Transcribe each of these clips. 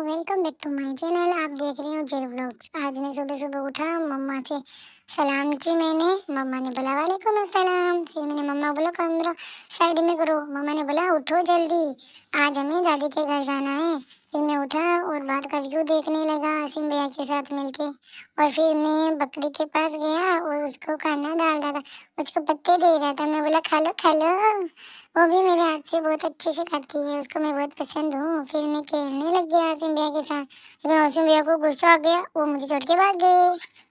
Welcome back to my channel. आप देख रहे हो जेल व्लॉग्स। आज मैं सुबह सुबह उठा, मम्मा से सलाम की मैंने। मम्मा ने बोला वालेकुम अस्सलाम। फिर मैंने मम्मा बोला कमरा साइड में करो। मम्मा ने बोला उठो जल्दी, आज हमें दादी के घर जाना है। फिर मैं उठा और बाहर का व्यू देखने लगा आसिम भैया के साथ मिलके। और फिर मैं बकरी के पास गया और उसको खाना डाल रहा था, उसको पत्ते दे रहा था। मैं बोला खा लो खा लो। वो भी मेरे हाथ से बहुत अच्छे से खाती है, उसको मैं बहुत पसंद हूँ। फिर मैं खेलने लग गया आसिम भैया के साथ, लेकिन आसिम भैया को गुस्सा आ गया, वो मुझे छोड़ के भाग गए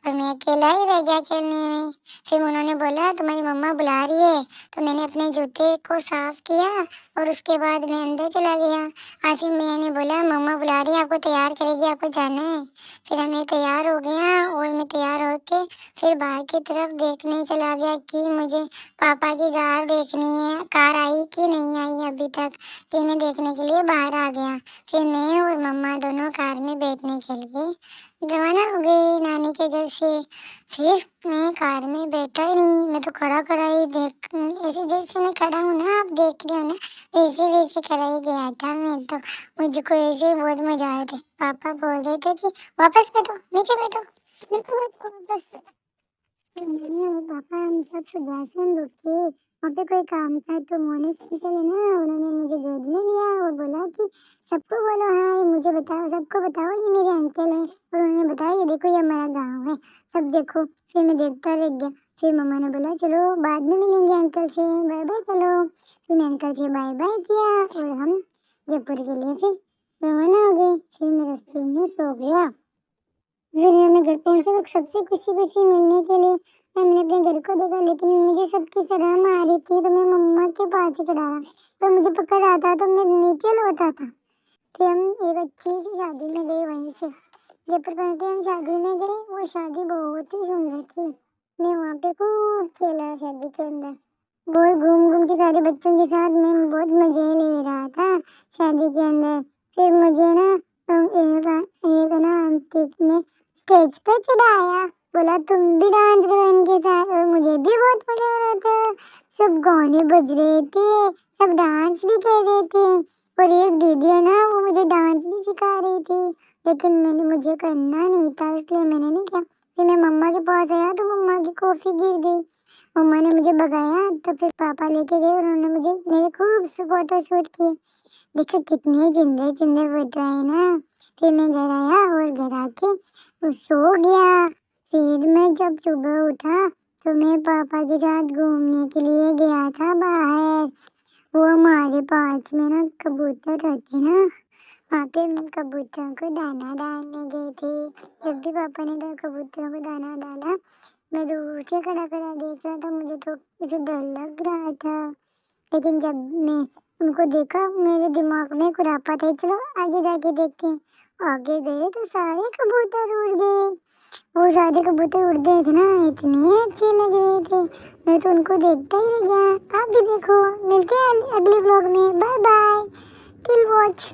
और मैं अकेला ही रह गया खेलने में। फिर उन्होंने बोला तुम्हारी मम्मा बुला रही है, तो मैंने अपने जूते को साफ किया और उसके बाद मैं अंदर चला गया। आसिम भैया ने बोला मम्मा बुला रही है, आपको तैयार करेगी, आपको जाना है। फिर हमें तैयार हो गया और मैं तैयार होके फिर बाहर की तरफ देखने चला गया कि मुझे पापा की कार देखनी है, कार आई कि नहीं आई अभी तक। फिर मैं देखने के लिए बाहर आ गया। फिर मैं और मम्मा दोनों कार में बैठने के लिए रवाना हो गए नानी के घर से। फिर मैं कार में बैठा ही नहीं, मैं तो खड़ा खड़ा ही देख, ऐसे जैसे मैं खड़ा हूँ ना, आप देख रहे हो ना, वैसे वैसे खड़ा ही गया था मैं तो। मुझको ऐसे बहुत मजा आया था। पापा बोल रहे थे कि वापस बैठो, नीचे बैठो, नीचे बैठो वापस। मैंने और पापा हम सब सुदर्शन रुके, वहाँ पे कोई काम था तो मोनिस अंकल है ना, उन्होंने मुझे गोद में लिया और बोला कि सबको बोलो हाय, मुझे बताओ, सबको बताओ ये मेरे अंकल हैं। और उन्होंने बताया ये देखो ये हमारा गाँव है, सब देखो। फिर मैं देखता रह गया। फिर मम्मा ने बोला चलो बाद में मिलेंगे अंकल से, बाय बाय चलो। फिर मैं अंकल से बाय बाय किया और हम जयपुर के लिए फिर रवाना हो गए। फिर मैं रास्ते में सो गया। फिर मैं घर पहुंचा तो सबसे खुशी खुशी मिलने के लिए मैंने अपने घर को देखा, लेकिन मुझे सबकी शर्म आ रही थी तो मैं मम्मा के पास ही खड़ा रहा। तो मुझे पकड़ रहा था तो मैं नीचे लौटा था। फिर हम एक अच्छी सी शादी में गए, वहीं से जयपुर पहुंचे हम शादी में गए। वो शादी बहुत ही सुंदर थी। मैं वहाँ पे खूब खेला शादी के अंदर, बहुत घूम घूम के सारे बच्चों के साथ मैं बहुत मजे ले रहा था शादी के अंदर। फिर मुझे ना एक ना आंटी ने स्टेज पे चढ़ाया, बोला तुम भी डांस करो इनके साथ, और मुझे भी बहुत मजा आ रहा था। सब गाने बज रहे थे, सब डांस भी कर रहे थे। और एक दीदी है ना, वो मुझे डांस भी सिखा रही थी, लेकिन मुझे करना नहीं था इसलिए मैंने नहीं किया। फिर मैं मम्मा के पास आया तो मम्मा की कॉफी गिर गई। मम्मा ने मुझे भगाया तो फिर पापा लेके गए, उन्होंने मुझे मेरे खूब फोटो शूट किए। देखो कितने जिंदे जिंदे फोटो आए ना। फिर मैं घर आया और घर आके सो गया। फिर मैं जब सुबह उठा तो मैं पापा के साथ घूमने के लिए गया था बाहर। वो हमारे पास में ना कबूतर रहते ना, वहाँ पे हम कबूतरों को दाना डालने गए थे। जब भी पापा ने कबूतरों को दाना डाला, मैं दूर से खड़ा खड़ा देख रहा था, मुझे तो मुझे डर लग रहा था। लेकिन जब मैं उनको देखा मेरे दिमाग में खुरापात है, चलो आगे जाके देखते हैं। आगे गए तो सारे कबूतर उड़ गए। वो सारे कबूतर उड़ गए थे ना, इतने अच्छे लग रहे थे, मैं तो उनको देखता ही रह गया। आप भी देखो, मिलते हैं अगले ब्लॉग में। Bye bye, till watch.